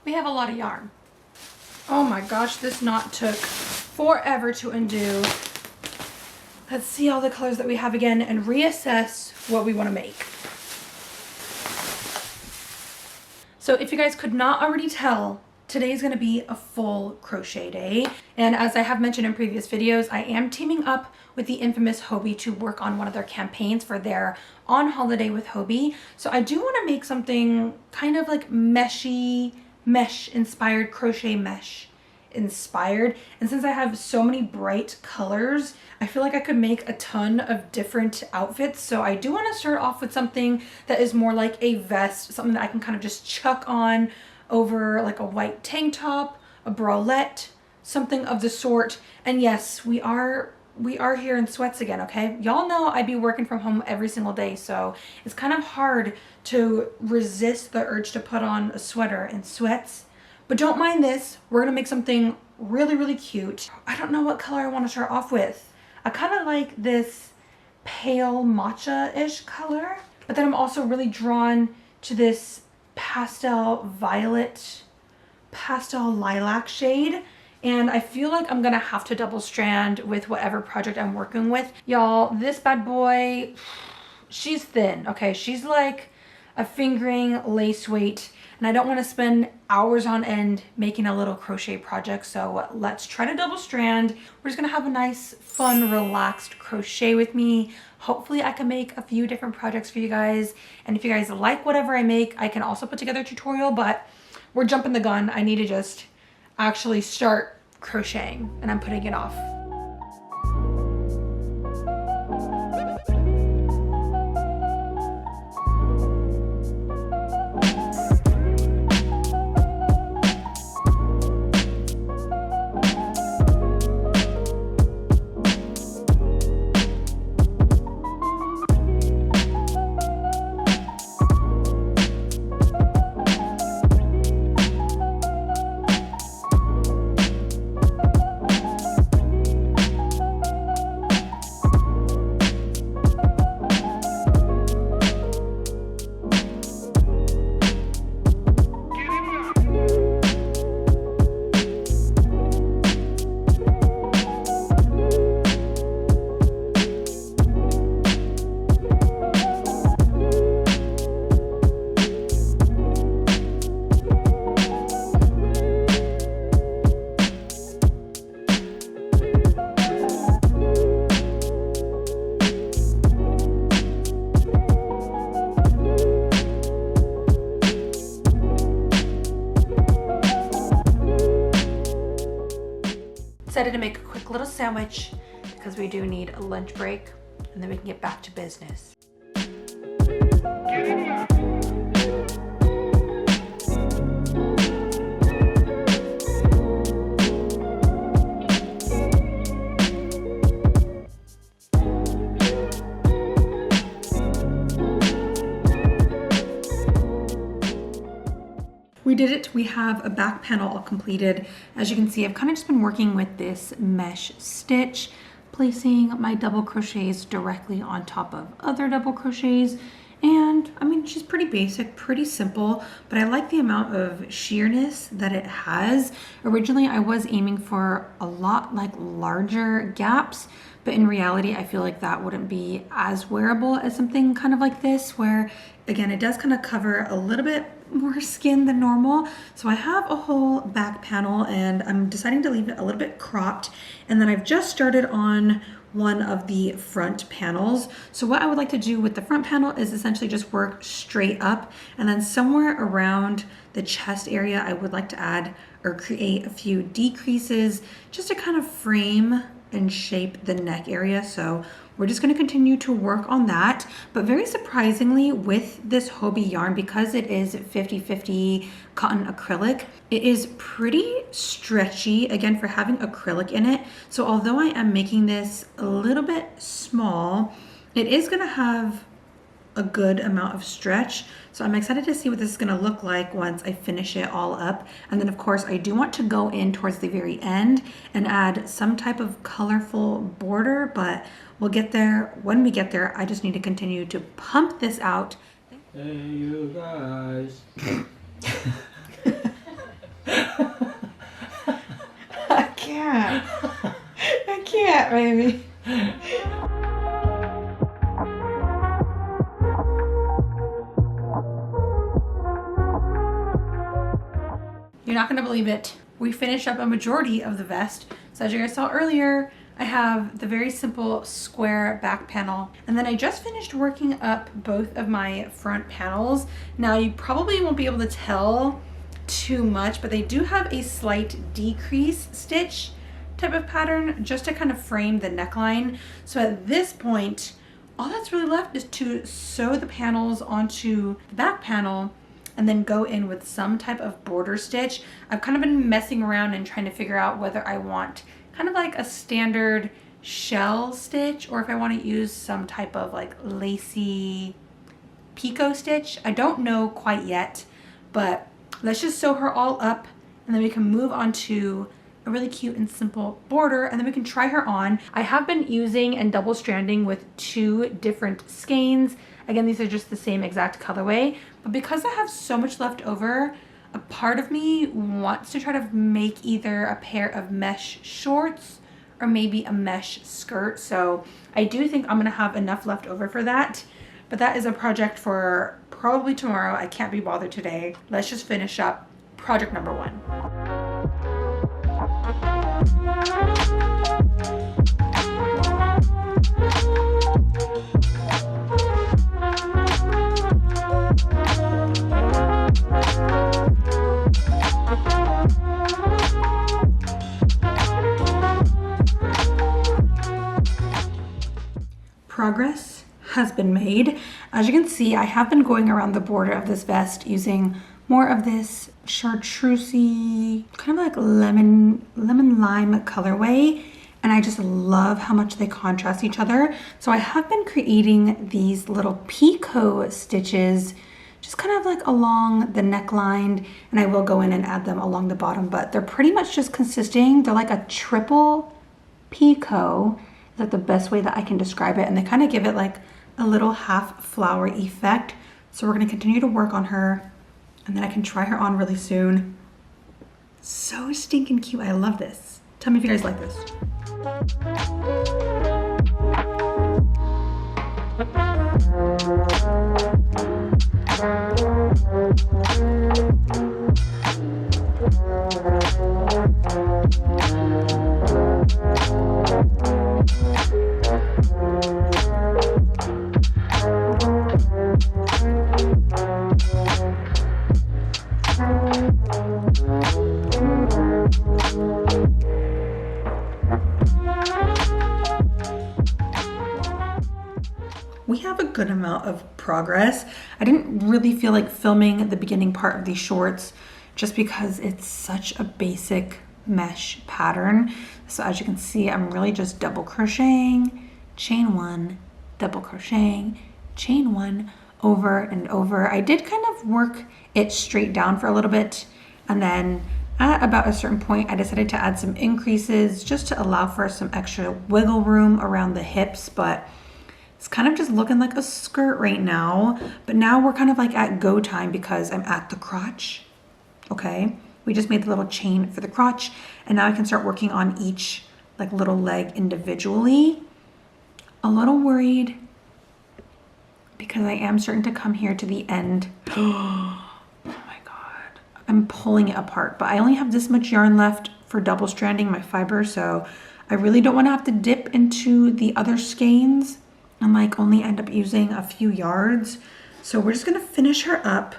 we have a lot of yarn. Oh my gosh, this knot took forever to undo. Let's see all the colors that we have again and reassess what we want to make. So if you guys could not already tell, today is going to be a full crochet day. And as I have mentioned in previous videos, I am teaming up with the infamous Hobbii to work on one of their campaigns for their On Holiday with Hobbii. So I do want to make something kind of like meshy, mesh inspired, crochet mesh inspired. And since I have so many bright colors, I feel like I could make a ton of different outfits. So I do want to start off with something that is more like a vest, something that I can kind of just chuck on over like a white tank top, a bralette, something of the sort. And yes, we are here in sweats again, okay? Y'all know I be working from home every single day, so it's kind of hard to resist the urge to put on a sweater and sweats. But don't mind this. We're gonna make something really, really cute. I don't know what color I want to start off with. I kind of like this pale matcha-ish color, but then I'm also really drawn to this pastel violet, pastel lilac shade. And I feel like I'm gonna have to double strand with whatever project I'm working with. Y'all, this bad boy, she's thin, okay? She's like a fingering lace weight. And I don't want to spend hours on end making a little crochet project. So let's try to double strand. We're just going to have a nice, fun, relaxed crochet with me. Hopefully I can make a few different projects for you guys. And if you guys like whatever I make, I can also put together a tutorial, but we're jumping the gun. I need to just actually start crocheting and I'm putting it off. Decided to make a quick little sandwich because we do need a lunch break and then we can get back to business. We did it. We have a back panel all completed. As you can see, I've kind of just been working with this mesh stitch, placing my double crochets directly on top of other double crochets. And I mean, she's pretty basic, pretty simple, but I like the amount of sheerness that it has. Originally, I was aiming for a lot like larger gaps, but in reality, I feel like that wouldn't be as wearable as something kind of like this, where again, it does kind of cover a little bit more skin than normal. So I have a whole back panel and I'm deciding to leave it a little bit cropped. And then I've just started on one of the front panels. So what I would like to do with the front panel is essentially just work straight up, and then somewhere around the chest area, I would like to add or create a few decreases just to kind of frame and shape the neck area. So we're just going to continue to work on that. But very surprisingly, with this Hobbii yarn, because it is 50-50 cotton acrylic, it is pretty stretchy, again, for having acrylic in it. So although I am making this a little bit small, it is going to have a good amount of stretch. So I'm excited to see what this is going to look like once I finish it all up. And then of course I do want to go in towards the very end and add some type of colorful border, but we'll get there when we get there. I just need to continue to pump this out. Hey you guys. baby. You're not gonna believe it. We finished up a majority of the vest. So as you guys saw earlier, I have the very simple square back panel. And then I just finished working up both of my front panels. Now you probably won't be able to tell too much, but they do have a slight decrease stitch type of pattern just to kind of frame the neckline. So at this point, all that's really left is to sew the panels onto the back panel and then go in with some type of border stitch. I've kind of been messing around and trying to figure out whether I want kind of like a standard shell stitch or if I want to use some type of like lacy picot stitch. I don't know quite yet, but let's just sew her all up and then we can move on to a really cute and simple border and then we can try her on. I have been using and double stranding with 2 different skeins. Again, these are just the same exact colorway, but because I have so much left over, a part of me wants to try to make either a pair of mesh shorts or maybe a mesh skirt. So I do think I'm gonna have enough left over for that, but that is a project for probably tomorrow. I can't be bothered today. Let's just finish up project number 1. Progress has been made. As you can see, I have been going around the border of this vest using more of this chartreusey, kind of like lemon lime colorway. And I just love how much they contrast each other. So I have been creating these little picot stitches just kind of like along the neckline, and I will go in and add them along the bottom, but they're pretty much just consisting, they're like a triple picot. Like the best way that I can describe it, and they kind of give it like a little half flower effect. So we're going to continue to work on her and then I can try her on really soon. So stinking cute. I love this. Tell me if you guys like this. We have a good amount of progress. I didn't really feel like filming the beginning part of these shorts just because it's such a basic mesh pattern. So as you can see, I'm really just double crocheting, chain 1, double crocheting, chain 1, over and over. I did kind of work it straight down for a little bit, and then at about a certain point I decided to add some increases just to allow for some extra wiggle room around the hips, but it's kind of just looking like a skirt right now. But now we're kind of like at go time because I'm at the crotch. Okay, we just made the little chain for the crotch, and now I can start working on each like little leg individually. A little worried because I am starting to come here to the end. Oh my God, I'm pulling it apart, but I only have this much yarn left for double stranding my fiber, so I really don't want to have to dip into the other skeins and like only end up using a few yards. So we're just gonna finish her up.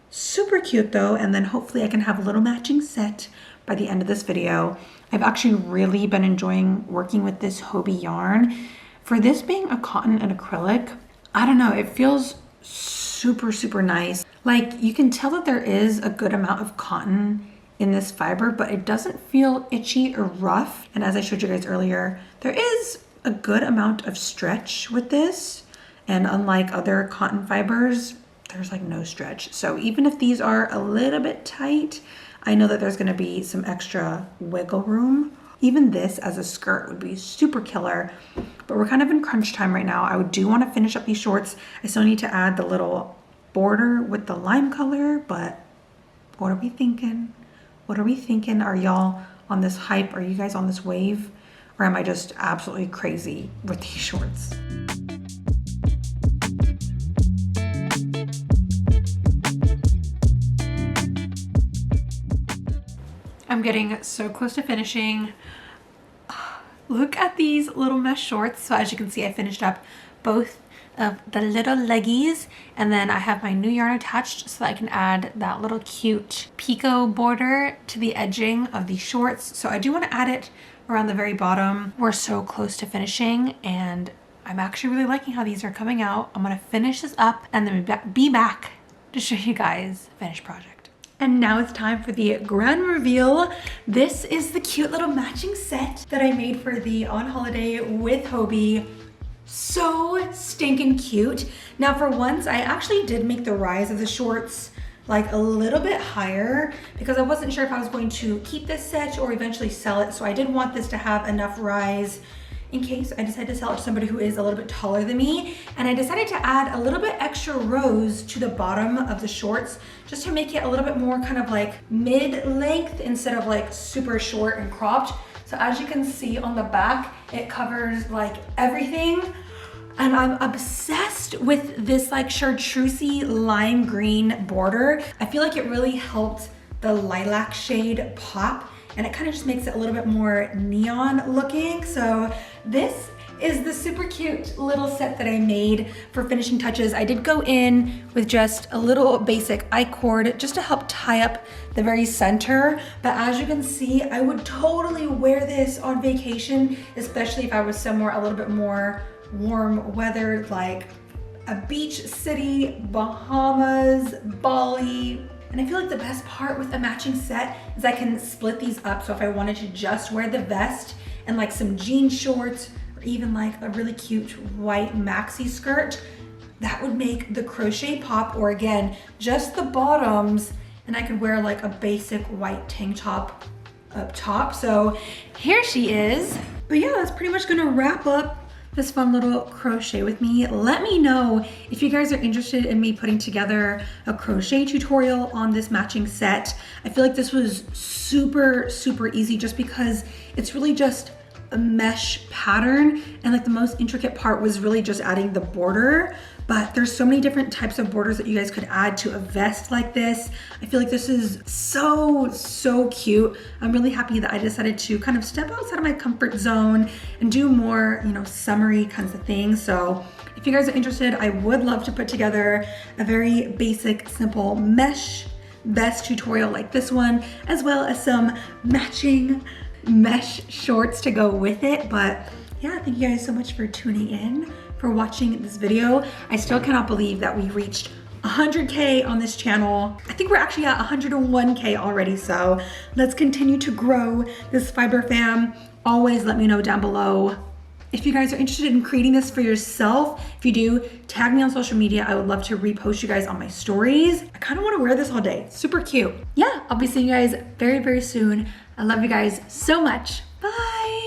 Super cute though, and then hopefully I can have a little matching set by the end of this video. I've actually really been enjoying working with this Hobie yarn. For this being a cotton and acrylic, I don't know, it feels super, super nice. Like you can tell that there is a good amount of cotton in this fiber, but it doesn't feel itchy or rough. And as I showed you guys earlier, there is a good amount of stretch with this, and unlike other cotton fibers, there's like no stretch. So even if these are a little bit tight, I know that there's going to be some extra wiggle room. Even this as a skirt would be super killer, but we're kind of in crunch time right now. I do want to finish up these shorts. I still need to add the little border with the lime color, but what are we thinking? What are we thinking? Are y'all on this hype? Are you guys on this wave? or am I just absolutely crazy with these shorts? I'm getting so close to finishing. Look at these little mesh shorts. So as you can see, I finished up both of the little leggies, and then I have my new yarn attached so that I can add that little cute picot border to the edging of these shorts. So I do want to add it around the very bottom. We're so close to finishing, and I'm actually really liking how these are coming out. I'm gonna finish this up and then be back to show you guys the finished project. And now it's time for the grand reveal. This is the cute little matching set that I made for the On Holiday with Hobie. So stinking cute. Now for once, I actually did make the rise of the shorts like a little bit higher because I wasn't sure if I was going to keep this set or eventually sell it. So I did want this to have enough rise in case I decide to sell it to somebody who is a little bit taller than me. And I decided to add a little bit extra rows to the bottom of the shorts just to make it a little bit more kind of like mid-length instead of like super short and cropped. So as you can see on the back, it covers like everything. And I'm obsessed with this like chartreusey lime green border. I feel like it really helped the lilac shade pop, and it kind of just makes it a little bit more neon looking. So this is the super cute little set that I made for finishing touches. I did go in with just a little basic I-cord just to help tie up the very center. But as you can see, I would totally wear this on vacation, especially if I was somewhere a little bit more warm weather, like a beach city, Bahamas, Bali. And I feel like the best part with a matching set is I can split these up. So if I wanted to just wear the vest and like some jean shorts, or even like a really cute white maxi skirt, that would make the crochet pop, or again, just the bottoms, and I could wear like a basic white tank top up top. So here she is. But yeah, that's pretty much gonna wrap up this fun little crochet with me. Let me know if you guys are interested in me putting together a crochet tutorial on this matching set. I feel like this was super, super easy just because it's really just a mesh pattern, and like the most intricate part was really just adding the border. But there's so many different types of borders that you guys could add to a vest like this. I feel like this is so cute. I'm really happy that I decided to kind of step outside of my comfort zone and do more, you know, summery kinds of things. So if you guys are interested, I would love to put together a very basic, simple mesh vest tutorial like this one, as well as some matching mesh shorts to go with it. But yeah, thank you guys so much for tuning in, for watching this video. I still cannot believe that we reached 100K on this channel. I think we're actually at 101K already, so let's continue to grow this fiber fam. Always let me know down below if you guys are interested in creating this for yourself. If you do, tag me on social media. I would love to repost you guys on my stories. I kind of want to wear this all day. Super cute. Yeah, I'll be seeing you guys very, very soon. I love you guys so much. Bye.